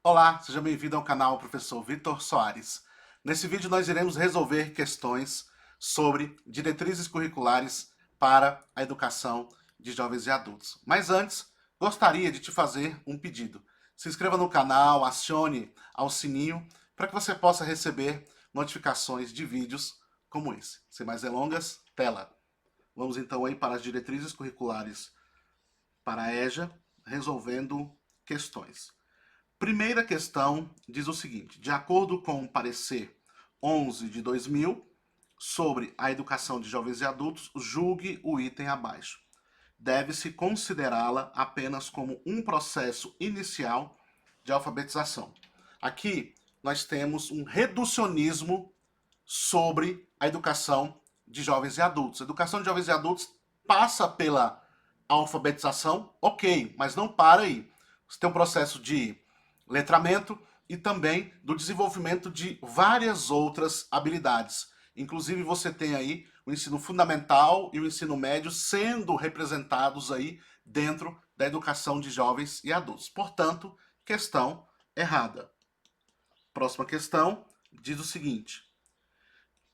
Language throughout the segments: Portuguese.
Olá, seja bem-vindo ao canal Professor Vitor Soares. Nesse vídeo nós iremos resolver questões sobre diretrizes curriculares para a educação de jovens e adultos. Mas antes, gostaria de te fazer um pedido. Se inscreva no canal, acione ao sininho para que você possa receber notificações de vídeos como esse. Sem mais delongas, tela. Vamos então aí para as diretrizes curriculares para a EJA, resolvendo questões. Primeira questão diz o seguinte: de acordo com o parecer 11 de 2000 sobre a educação de jovens e adultos, julgue o item abaixo. Deve-se considerá-la apenas como um processo inicial de alfabetização. Aqui nós temos um reducionismo sobre a educação de jovens e adultos. A educação de jovens e adultos passa pela alfabetização, ok, mas não para aí. Você tem um processo de letramento e também do desenvolvimento de várias outras habilidades. Inclusive você tem aí o ensino fundamental e o ensino médio sendo representados aí dentro da educação de jovens e adultos. Portanto, questão errada. Próxima questão diz o seguinte: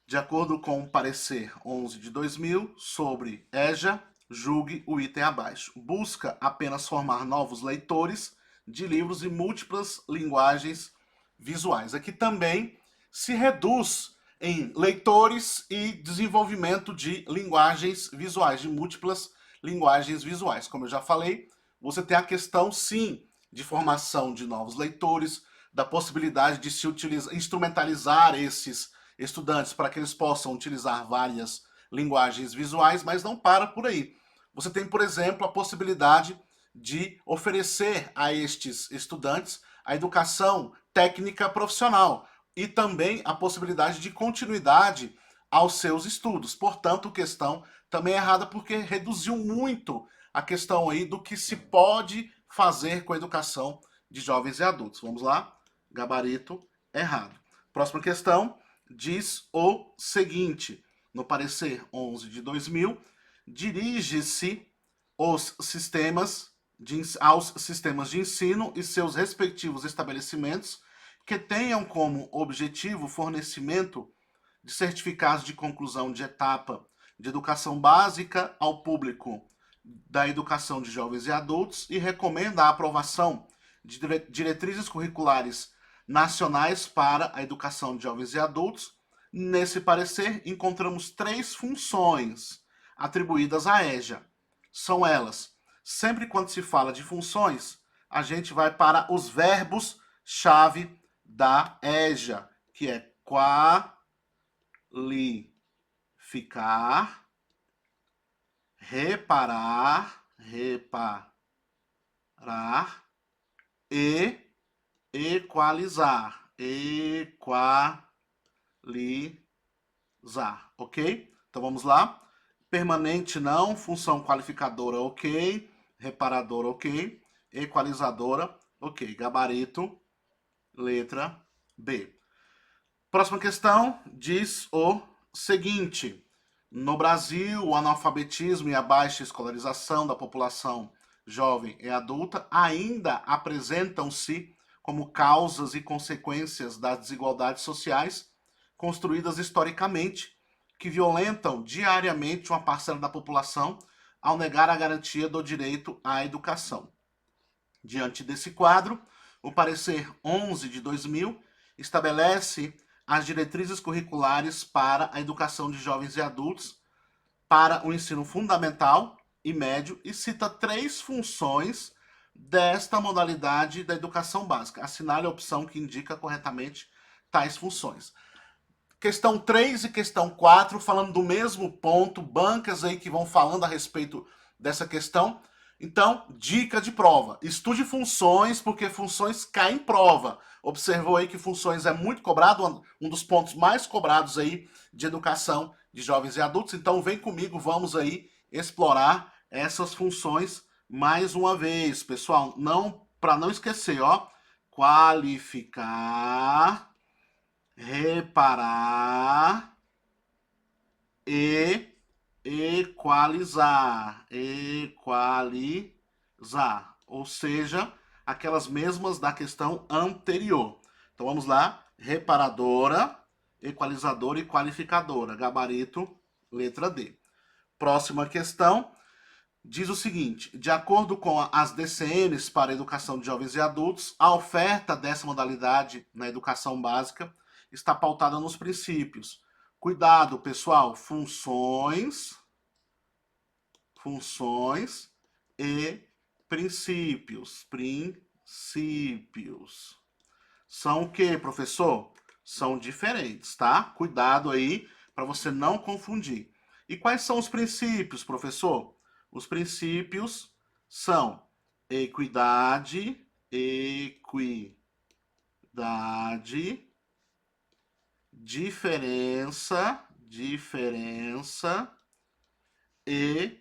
de acordo com o parecer 11 de 2000 sobre EJA, julgue o item abaixo. Busca apenas formar novos leitores de livros em múltiplas linguagens visuais. Aqui também se reduz em leitores e desenvolvimento de linguagens visuais, de múltiplas linguagens visuais. Como eu já falei, você tem a questão, sim, de formação de novos leitores, da possibilidade de se utilizar, instrumentalizar esses estudantes para que eles possam utilizar várias linguagens visuais, mas não para por aí. Você tem, por exemplo, a possibilidade de oferecer a estes estudantes a educação técnica profissional e também a possibilidade de continuidade aos seus estudos. Portanto, questão também errada porque reduziu muito a questão aí do que se pode fazer com a educação de jovens e adultos. Vamos lá? Gabarito errado. Próxima questão diz o seguinte: no parecer 11 de 2000, dirige-se aos sistemas de ensino e seus respectivos estabelecimentos que tenham como objetivo o fornecimento de certificados de conclusão de etapa de educação básica ao público da educação de jovens e adultos e recomenda a aprovação de diretrizes curriculares nacionais para a educação de jovens e adultos. Nesse parecer, encontramos três funções atribuídas à EJA. São elas: sempre quando se fala de funções, a gente vai para os verbos-chave da EJA, que é qualificar, reparar e equalizar. Ok? Então vamos lá. Permanente não, função qualificadora ok, reparadora ok, equalizadora ok. Gabarito, letra B. Próxima questão diz o seguinte: no Brasil, o analfabetismo e a baixa escolarização da população jovem e adulta ainda apresentam-se como causas e consequências das desigualdades sociais construídas historicamente, que violentam diariamente uma parcela da população ao negar a garantia do direito à educação. Diante desse quadro, o parecer 11 de 2000 estabelece as diretrizes curriculares para a educação de jovens e adultos para o ensino fundamental e médio e cita três funções desta modalidade da educação básica. Assinale a opção que indica corretamente tais funções. Questão 3 e questão 4 falando do mesmo ponto, bancas aí que vão falando a respeito dessa questão. Então, dica de prova: estude funções, porque funções caem em prova. Observou aí que funções é muito cobrado, um dos pontos mais cobrados aí de educação de jovens e adultos. Então, vem comigo, vamos aí explorar essas funções mais uma vez, pessoal. Não, para não esquecer, ó: qualificar, reparar e equalizar. Ou seja, aquelas mesmas da questão anterior. Então vamos lá, reparadora, equalizadora e qualificadora, gabarito, letra D. Próxima questão diz o seguinte: de acordo com as DCNs para a educação de jovens e adultos, a oferta dessa modalidade na educação básica está pautada nos princípios. Cuidado, pessoal, funções e princípios. Princípios. São o que, professor? São diferentes, tá? Cuidado aí para você não confundir. E quais são os princípios, professor? Os princípios são equidade, diferença e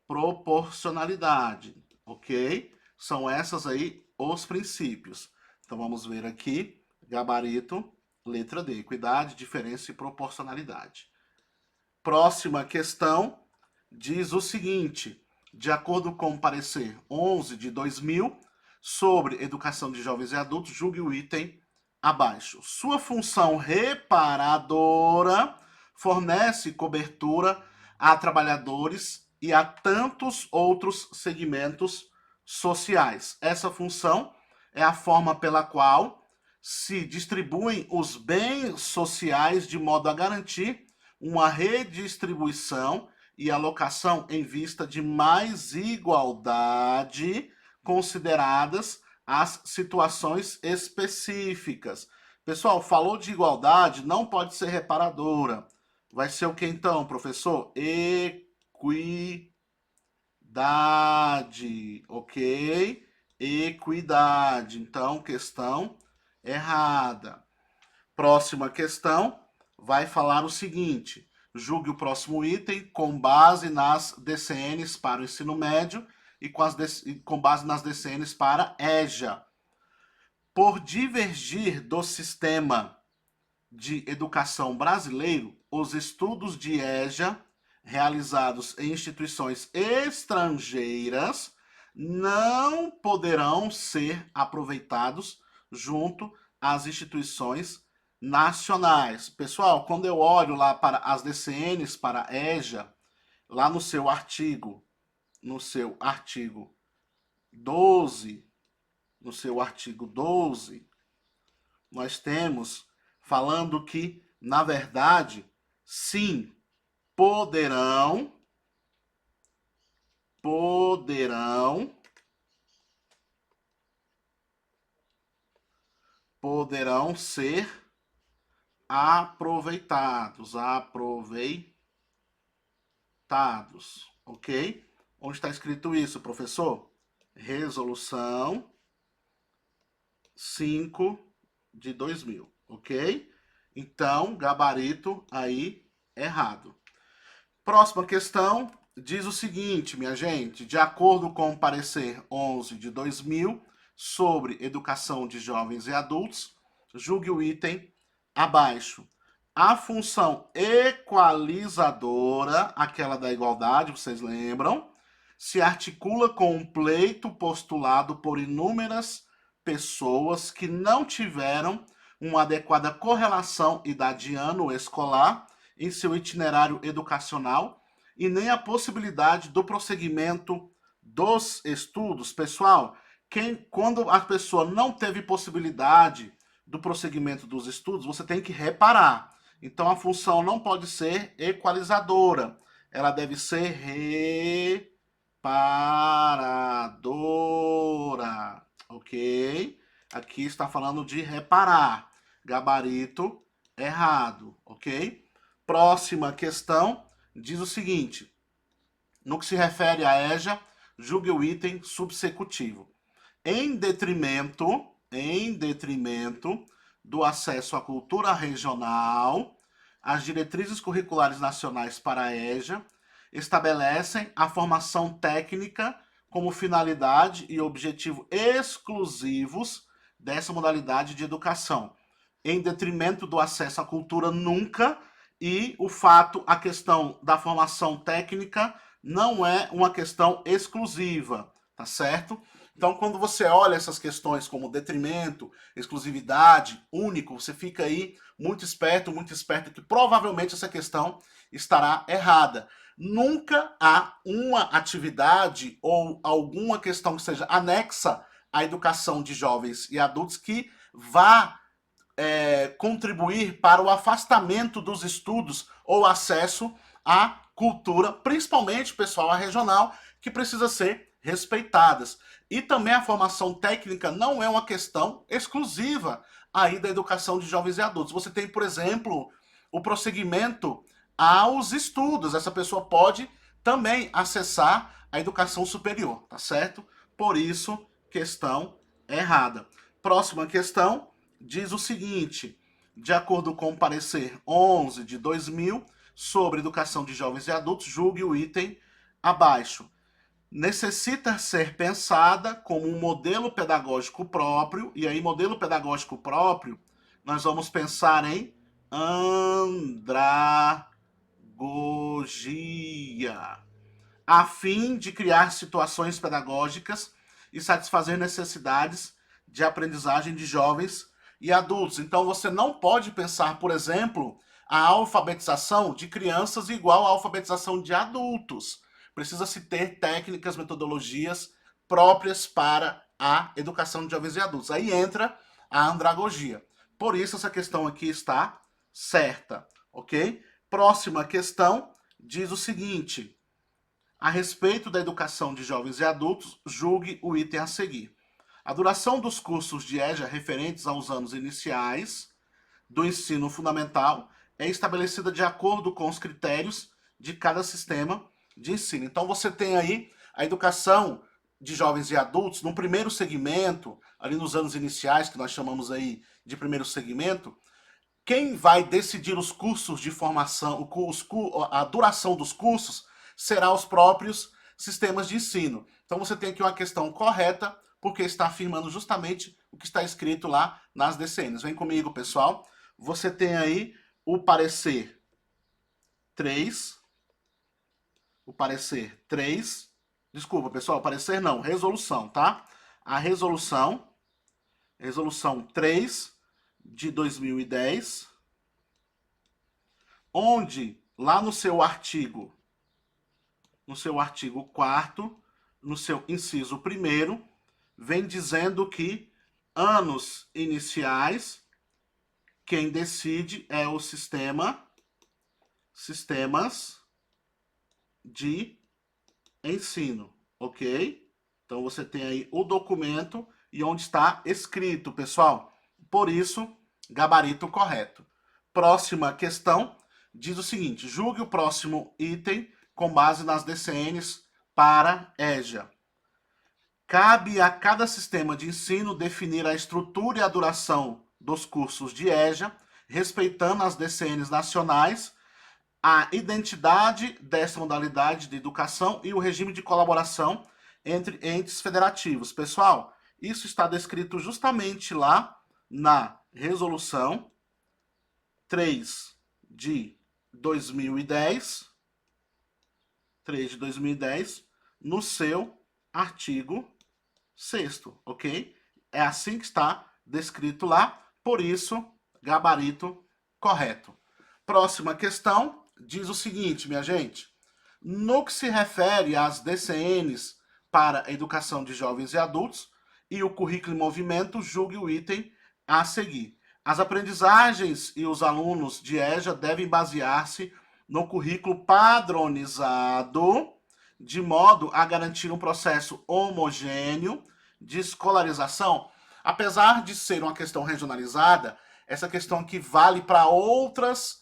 proporcionalidade, ok? São essas aí os princípios. Então vamos ver aqui, gabarito, letra D, equidade, diferença e proporcionalidade. Próxima questão diz o seguinte: de acordo com o parecer 11 de 2000 sobre educação de jovens e adultos, julgue o item abaixo. Sua função reparadora fornece cobertura a trabalhadores e a tantos outros segmentos sociais. Essa função é a forma pela qual se distribuem os bens sociais de modo a garantir uma redistribuição e alocação em vista de mais igualdade, consideradas as situações específicas. Pessoal, falou de igualdade, não pode ser reparadora. Vai ser o que então, professor? Equidade, ok? Equidade. Então, questão errada. Próxima questão vai falar o seguinte: julgue o próximo item com base nas DCNs para o ensino médio e com base nas DCNs para EJA. Por divergir do sistema de educação brasileiro, os estudos de EJA realizados em instituições estrangeiras não poderão ser aproveitados junto às instituições nacionais. Pessoal, quando eu olho lá para as DCNs para EJA, lá no seu artigo 12, nós temos falando que, na verdade, sim, poderão ser aproveitados, ok? Onde está escrito isso, professor? Resolução 5 de 2000, ok? Então, gabarito aí errado. Próxima questão diz o seguinte, minha gente: de acordo com o parecer 11 de 2000 sobre educação de jovens e adultos, julgue o item abaixo. A função equalizadora, aquela da igualdade, vocês lembram, se articula com um pleito postulado por inúmeras pessoas que não tiveram uma adequada correlação idade-ano escolar em seu itinerário educacional e nem a possibilidade do prosseguimento dos estudos. Pessoal, quando a pessoa não teve possibilidade do prosseguimento dos estudos, você tem que reparar. Então, a função não pode ser equalizadora. Ela deve ser reparadora. Ok? Aqui está falando de reparar. Gabarito errado. Ok? Próxima questão diz o seguinte: no que se refere à EJA, julgue o item subsecutivo. Em detrimento do acesso à cultura regional, as diretrizes curriculares nacionais para a EJA estabelecem a formação técnica como finalidade e objetivo exclusivos dessa modalidade de educação. Em detrimento do acesso à cultura, nunca, e a questão da formação técnica não é uma questão exclusiva, tá certo? Então, quando você olha essas questões como detrimento, exclusividade, único, você fica aí muito esperto, que provavelmente essa questão estará errada. Nunca há uma atividade ou alguma questão que seja anexa à educação de jovens e adultos que vá contribuir para o afastamento dos estudos ou acesso à cultura, principalmente, pessoal, a regional, que precisa ser respeitadas. E também a formação técnica não é uma questão exclusiva aí da educação de jovens e adultos. Você tem, por exemplo, o prosseguimento aos estudos. Essa pessoa pode também acessar a educação superior, tá certo? Por isso, questão errada. Próxima questão diz o seguinte: de acordo com o parecer 11 de 2000 sobre educação de jovens e adultos, julgue o item abaixo. Necessita ser pensada como um modelo pedagógico próprio, e aí modelo pedagógico próprio, nós vamos pensar em andragogia, a fim de criar situações pedagógicas e satisfazer necessidades de aprendizagem de jovens e adultos. Então você não pode pensar, por exemplo, a alfabetização de crianças igual à alfabetização de adultos. Precisa-se ter técnicas, metodologias próprias para a educação de jovens e adultos. Aí entra a andragogia. Por isso essa questão aqui está certa, ok? Próxima questão diz o seguinte: a respeito da educação de jovens e adultos, julgue o item a seguir. A duração dos cursos de EJA referentes aos anos iniciais do ensino fundamental é estabelecida de acordo com os critérios de cada sistema de ensino. Então você tem aí a educação de jovens e adultos no primeiro segmento, ali nos anos iniciais, que nós chamamos aí de primeiro segmento. Quem vai decidir os cursos de formação, a duração dos cursos, será os próprios sistemas de ensino. Então você tem aqui uma questão correta, porque está afirmando justamente o que está escrito lá nas DCNs. Vem comigo, pessoal. Você tem aí o parecer 3. O parecer 3. Desculpa, pessoal, parecer não, resolução, tá? A resolução 3 de 2010, onde lá no seu artigo 4º, no seu inciso 1º, vem dizendo que anos iniciais, quem decide é o sistemas de ensino, ok? Então você tem aí o documento e onde está escrito, pessoal. Por isso, gabarito correto. Próxima questão diz o seguinte: julgue o próximo item com base nas DCNs para EJA. Cabe a cada sistema de ensino definir a estrutura e a duração dos cursos de EJA, respeitando as DCNs nacionais, a identidade dessa modalidade de educação e o regime de colaboração entre entes federativos. Pessoal, isso está descrito justamente lá na resolução 3 de 2010, no seu artigo 6º, ok? É assim que está descrito lá, por isso, gabarito correto. Próxima questão diz o seguinte, minha gente: no que se refere às DCNs para a educação de jovens e adultos e o currículo em movimento, julgue o item a seguir. As aprendizagens e os alunos de EJA devem basear-se no currículo padronizado, de modo a garantir um processo homogêneo de escolarização. Apesar de ser uma questão regionalizada, essa questão aqui vale para outras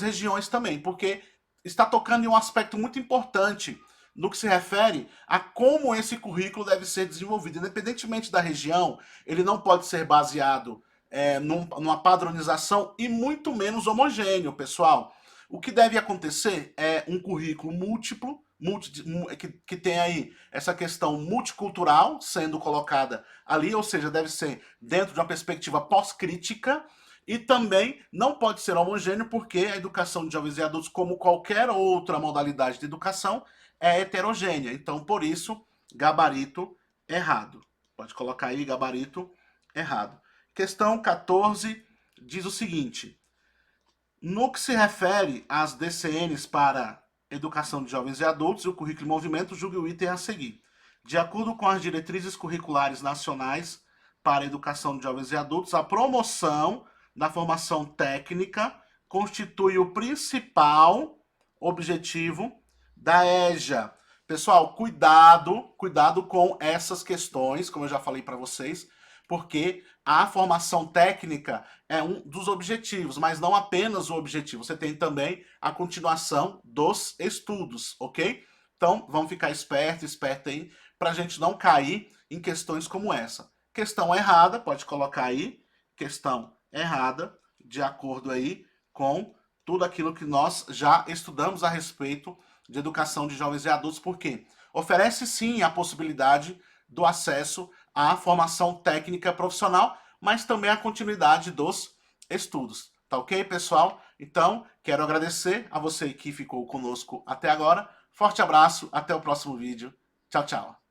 regiões também, porque está tocando em um aspecto muito importante no que se refere a como esse currículo deve ser desenvolvido. Independentemente da região, ele não pode ser baseado numa padronização e muito menos homogêneo, pessoal. O que deve acontecer é um currículo múltiplo, que tem aí essa questão multicultural sendo colocada ali, ou seja, deve ser dentro de uma perspectiva pós-crítica, e também não pode ser homogêneo porque a educação de jovens e adultos, como qualquer outra modalidade de educação, é heterogênea. Então, por isso, gabarito errado. Pode colocar aí, gabarito errado. Questão 14 diz o seguinte: no que se refere às DCNs para educação de jovens e adultos e o currículo em movimento, julgue o item a seguir. De acordo com as diretrizes curriculares nacionais para a educação de jovens e adultos, a promoção da formação técnica constitui o principal objetivo da EJA. Pessoal, cuidado com essas questões, como eu já falei para vocês, porque a formação técnica é um dos objetivos, mas não apenas o objetivo. Você tem também a continuação dos estudos, ok? Então, vamos ficar esperto aí, para a gente não cair em questões como essa. Questão errada, pode colocar aí, questão errada, de acordo aí com tudo aquilo que nós já estudamos a respeito de educação de jovens e adultos, porque oferece sim a possibilidade do acesso à formação técnica profissional, mas também a continuidade dos estudos. Tá ok, pessoal? Então, quero agradecer a você que ficou conosco até agora. Forte abraço, até o próximo vídeo. Tchau, tchau.